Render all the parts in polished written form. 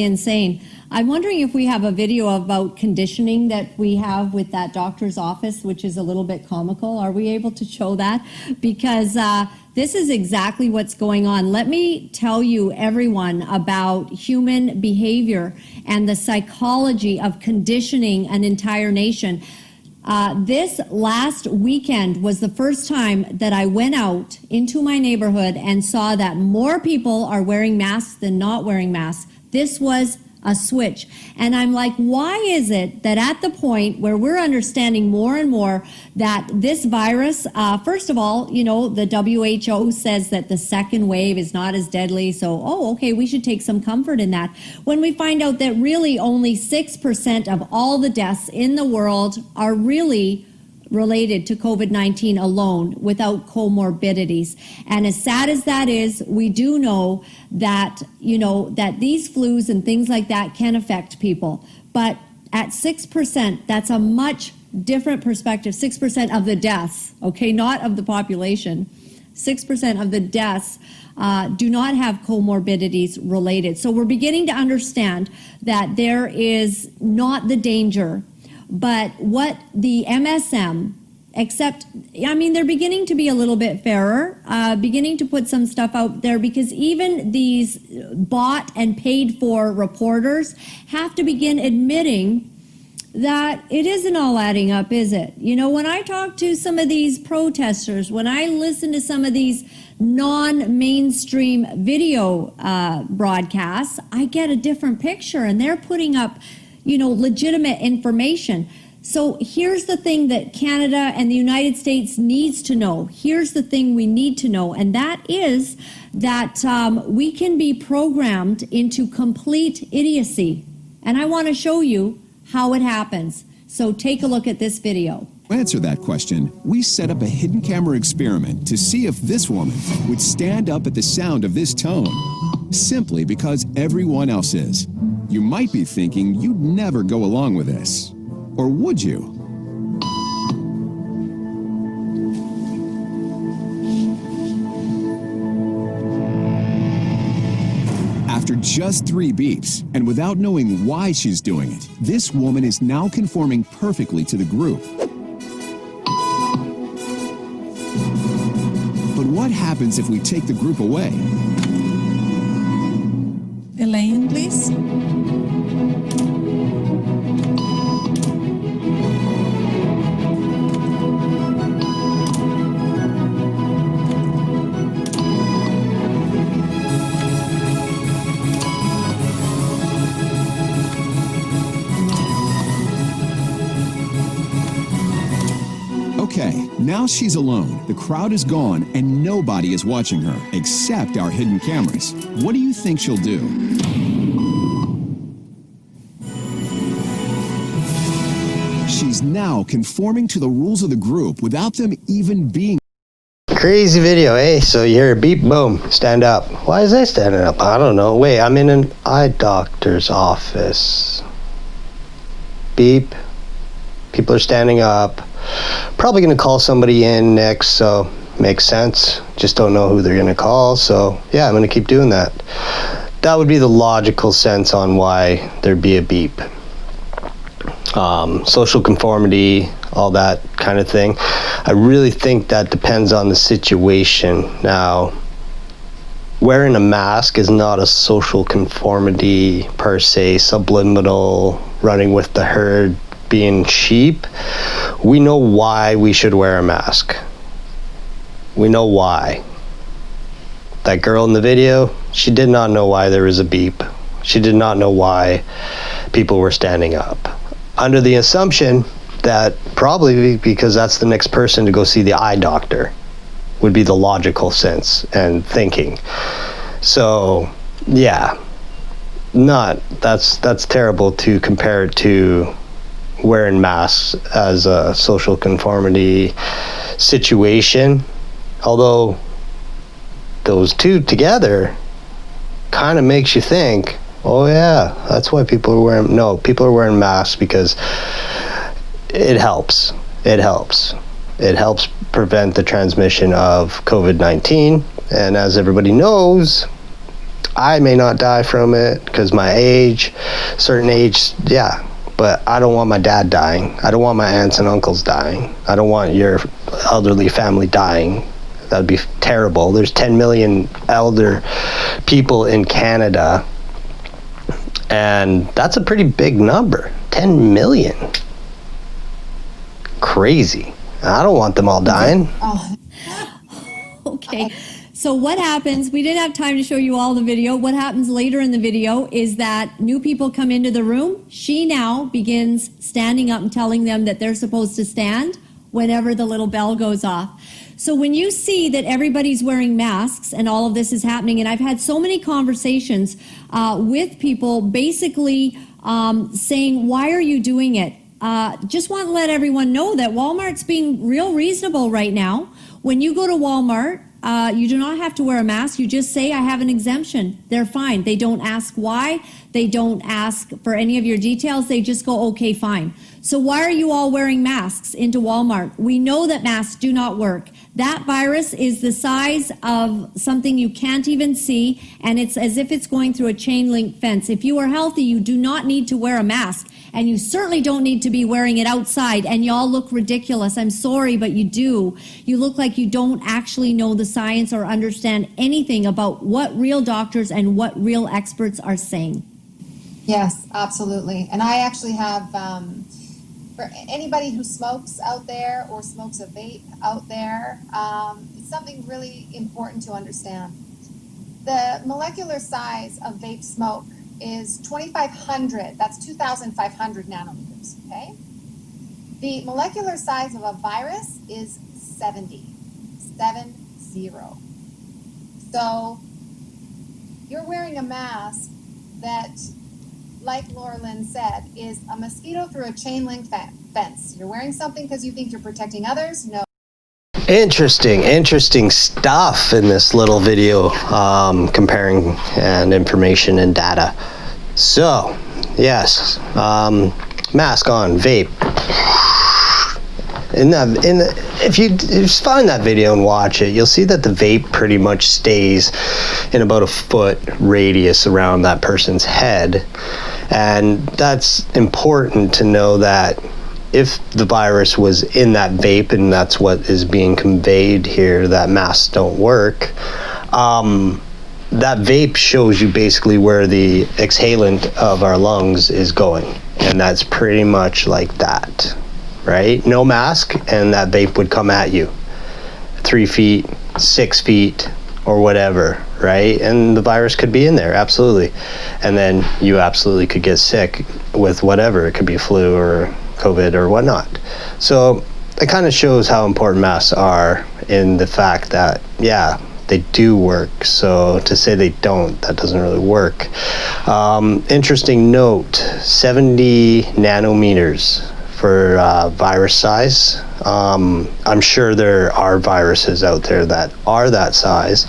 insane. I'm wondering if we have a video about conditioning that we have with that doctor's office, which is a little bit comical. Are we able to show that? Because this is exactly what's going on. Let me tell you, everyone, about human behavior and the psychology of conditioning an entire nation. This last weekend was the first time that I went out into my neighborhood and saw that more people are wearing masks than not wearing masks. This was a switch. And I'm like, why is it that at the point where we're understanding more and more that this virus, first of all, you know, the WHO says that the second wave is not as deadly. So, okay, we should take some comfort in that. When we find out that really only 6% of all the deaths in the world are really related to COVID-19 alone without comorbidities. And as sad as that is, we do know that, you know, that these flus and things like that can affect people. But at 6%, that's a much different perspective. 6% of the deaths, okay, not of the population. 6% of the deaths do not have comorbidities related. So we're beginning to understand that there is not the danger. But what the MSM, except, I mean, they're beginning to be a little bit fairer, beginning to put some stuff out there, because even these bought and paid for reporters have to begin admitting that it isn't all adding up, is it? You know, when I talk to some of these protesters, when I listen to some of these non-mainstream video broadcasts, I get a different picture, and they're putting up, you know, legitimate information. So here's the thing that Canada and the United States needs to know. Here's the thing we need to know, and that is that we can be programmed into complete idiocy. And I want to show you how it happens. So take a look at this video. To answer that question, we set up a hidden camera experiment to see if this woman would stand up at the sound of this tone, simply because everyone else is. You might be thinking you'd never go along with this. Or would you? After just 3 beeps, and without knowing why she's doing it, this woman is now conforming perfectly to the group. But what happens if we take the group away? Elaine, please. Okay, now she's alone. The crowd is gone and nobody is watching her, except our hidden cameras. What do you think she'll do? She's now conforming to the rules of the group without them even being. Crazy video, eh? So you hear a beep, boom, stand up. Why is I standing up? I don't know. Wait, I'm in an eye doctor's office. Beep. People are standing up. Probably going to call somebody in next, so makes sense. Just don't know who they're going to call, so yeah, I'm going to keep doing that. That would be the logical sense on why there'd be a beep. Social conformity, all that kind of thing. I really think that depends on the situation. Now, wearing a mask is not a social conformity per se, subliminal, running with the herd, being sheep. We know why we should wear a mask. We know why. That girl in the video, she did not know why there was a beep. She did not know why people were standing up. Under the assumption that probably because that's the next person to go see the eye doctor would be the logical sense and thinking. So yeah, that's terrible to compare it to wearing masks as a social conformity situation, although those two together kind of makes you think, oh yeah, that's why people are wearing, no, people are wearing masks because it helps prevent the transmission of COVID-19. And as everybody knows, I may not die from it because my age, certain age, yeah. But I don't want my dad dying. I don't want my aunts and uncles dying. I don't want your elderly family dying. That'd be terrible. There's 10 million elder people in Canada, and that's a pretty big number. 10 million. Crazy. I don't want them all dying. Okay. So what happens, we didn't have time to show you all the video. What happens later in the video is that new people come into the room. She now begins standing up and telling them that they're supposed to stand whenever the little bell goes off. So when you see that everybody's wearing masks and all of this is happening, and I've had so many conversations with people basically saying, why are you doing it? Just want to let everyone know that Walmart's being real reasonable right now. When you go to Walmart, you do not have to wear a mask. You just say, I have an exemption. They're fine. They don't ask why. They don't ask for any of your details. They just go, okay, fine. So why are you all wearing masks into Walmart? We know that masks do not work. That virus is the size of something you can't even see, and it's as if it's going through a chain link fence. If you are healthy, you do not need to wear a mask, and you certainly don't need to be wearing it outside, and y'all look ridiculous. I'm sorry, but you do. You look like you don't actually know the science or understand anything about what real doctors and what real experts are saying. Yes, absolutely. And I actually have, for anybody who smokes out there or smokes a vape out there, it's something really important to understand. The molecular size of vape smoke is 2,500, that's 2,500 nanometers, okay? The molecular size of a virus is 70. So you're wearing a mask that, like Laura Lynn said, is a mosquito through a chain link fence. You're wearing something because you think you're protecting others? No. Interesting stuff in this little video, comparing and information and data. So, yes, mask on, vape. If you just find that video and watch it, you'll see that the vape pretty much stays in about a foot radius around that person's head. And that's important to know that if the virus was in that vape, and that's what is being conveyed here, that masks don't work, that vape shows you basically where the exhalant of our lungs is going. And that's pretty much like that, right? No mask, and that vape would come at you 3 feet, 6 feet, or whatever, right? And the virus could be in there, absolutely. And then you absolutely could get sick with whatever. It could be flu or COVID or whatnot. So it kind of shows how important masks are in the fact that, yeah, they do work. So to say they don't, that doesn't really work. Interesting note, 70 nanometers for virus size. I'm sure there are viruses out there that are that size,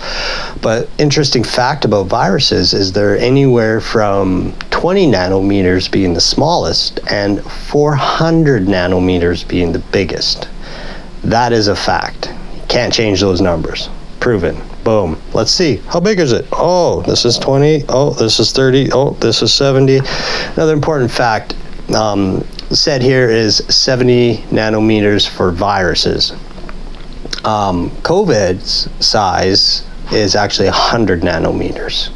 but interesting fact about viruses is they're anywhere from 20 nanometers being the smallest and 400 nanometers being the biggest. That is a fact. Can't change those numbers. Proven. Boom. Let's see. How big is it? Oh, this is 20. Oh, this is 30. Oh, this is 70. Another important fact said here is 70 nanometers for viruses. COVID's size is actually 100 nanometers,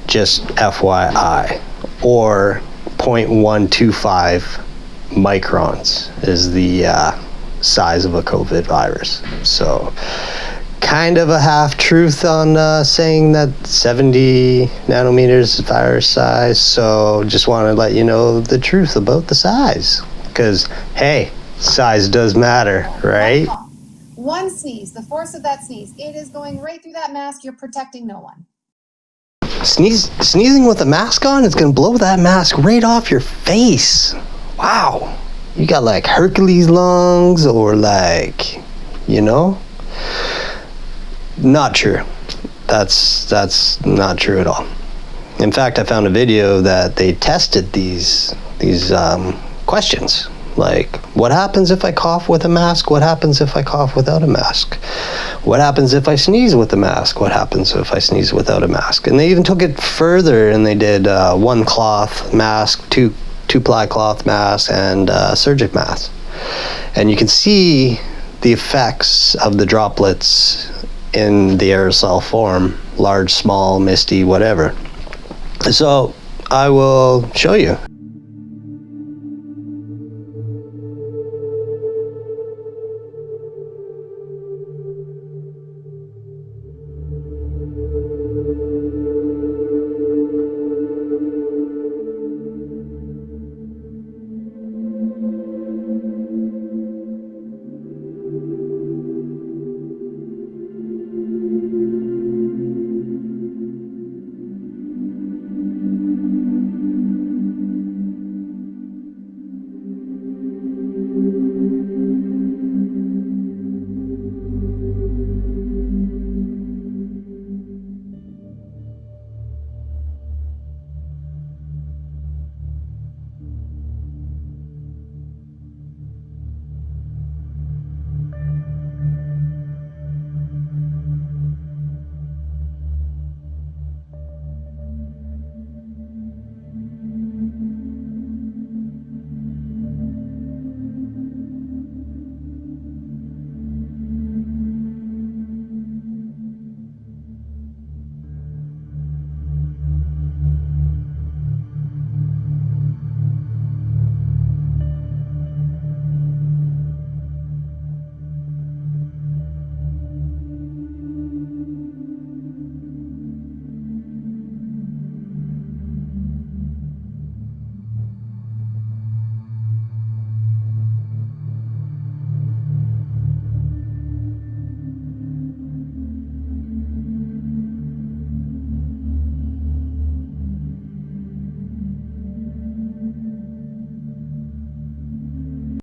just FYI, or 0.125 microns is the size of a COVID virus. So kind of a half truth on saying that 70 nanometers is virus size. So just want to let you know the truth about the size, because hey, size does matter, right? One sneeze, the force of that sneeze, it is going right through that mask. You're protecting no one. Sneezing with a mask on, it's gonna blow that mask right off your face. Wow, you got like Hercules lungs, or like, you know. Not true. That's not true at all. In fact, I found a video that they tested these questions Like, what happens if I cough with a mask? What happens if I cough without a mask? What happens if I sneeze with a mask? What happens if I sneeze without a mask? And they even took it further, and they did one cloth mask, two ply cloth mask, and surgic mask. And you can see the effects of the droplets in the aerosol form, large, small, misty, whatever. So I will show you.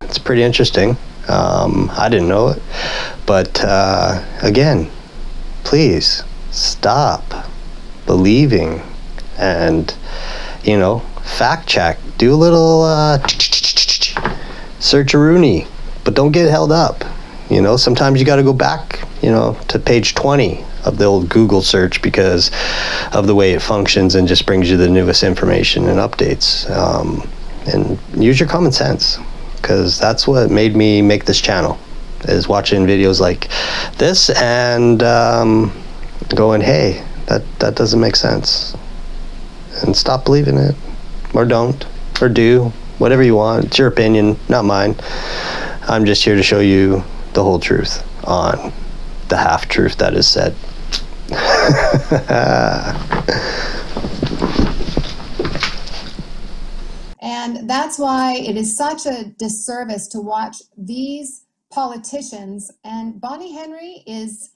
It's pretty interesting. I didn't know it, but again, please stop believing and, fact check. Do a little search-a-rooney, but don't get held up. Sometimes you got to go back, to page 20 of the old Google search because of the way it functions and just brings you the newest information and updates. And use your common sense, because that's what made me make this channel, is watching videos like this and going, hey, that doesn't make sense. And stop believing it, or don't, or do, whatever you want. It's your opinion, not mine. I'm just here to show you the whole truth on the half-truth that is said. And that's why it is such a disservice to watch these politicians. And Bonnie Henry is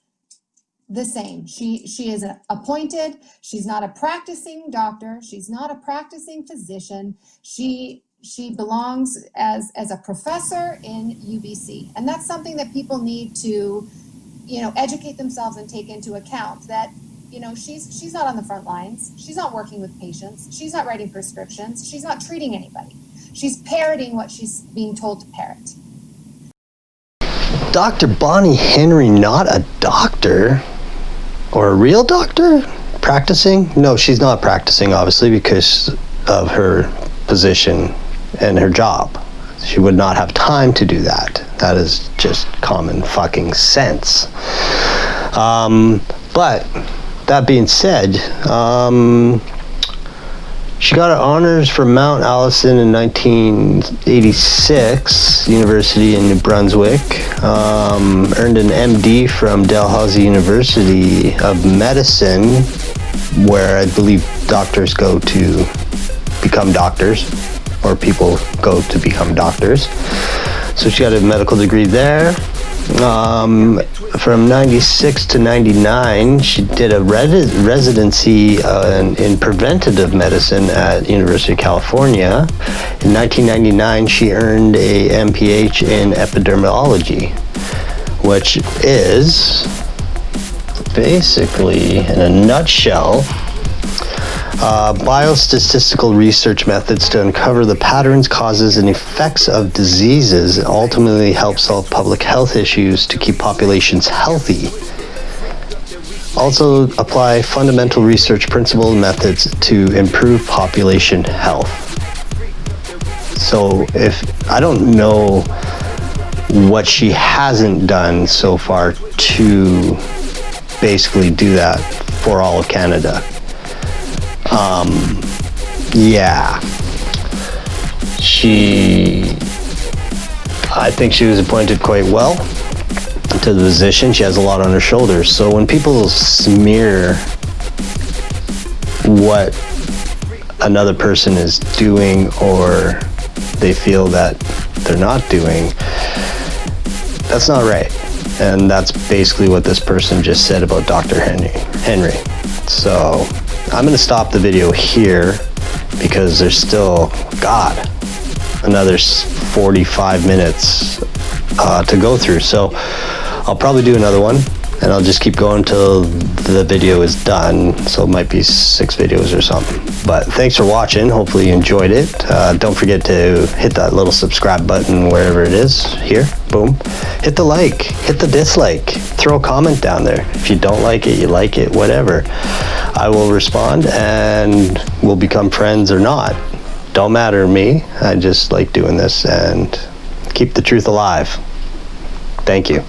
the same. She is appointed. She's not a practicing doctor. She's not a practicing physician. She belongs as a professor in UBC. And that's something that people need to, educate themselves and take into account, that she's not on the front lines. She's not working with patients. She's not writing prescriptions. She's not treating anybody. She's parroting what she's being told to parrot. Dr. Bonnie Henry, not a doctor, or a real doctor practicing? No, she's not practicing, obviously, because of her position and her job. She would not have time to do that. That is just common fucking sense. But that being said, she got her honors from Mount Allison in 1986, University in New Brunswick. Earned an MD from Dalhousie University of Medicine, where I believe doctors go to become doctors, or people go to become doctors. So she got a medical degree there. From 96 to 99, she did a residency in preventative medicine at University of California. In 1999, she earned a MPH in epidemiology, which is basically, in a nutshell, Biostatistical research methods to uncover the patterns, causes, and effects of diseases ultimately help solve public health issues to keep populations healthy. Also apply fundamental research principles and methods to improve population health. So I don't know what she hasn't done so far to basically do that for all of Canada. Yeah. I think she was appointed quite well to the position. She has a lot on her shoulders. So when people smear what another person is doing or they feel that they're not doing, that's not right. And that's basically what this person just said about Dr. Henry. So I'm going to stop the video here because there's still, another 45 minutes to go through. So I'll probably do another one, and I'll just keep going until the video is done. So it might be 6 videos or something. But thanks for watching. Hopefully you enjoyed it. Don't forget to hit that little subscribe button wherever it is. Here, boom. Hit the like, hit the dislike. Throw a comment down there. If you don't like it, you like it, whatever. I will respond and we'll become friends or not. Don't matter to me. I just like doing this and keep the truth alive. Thank you.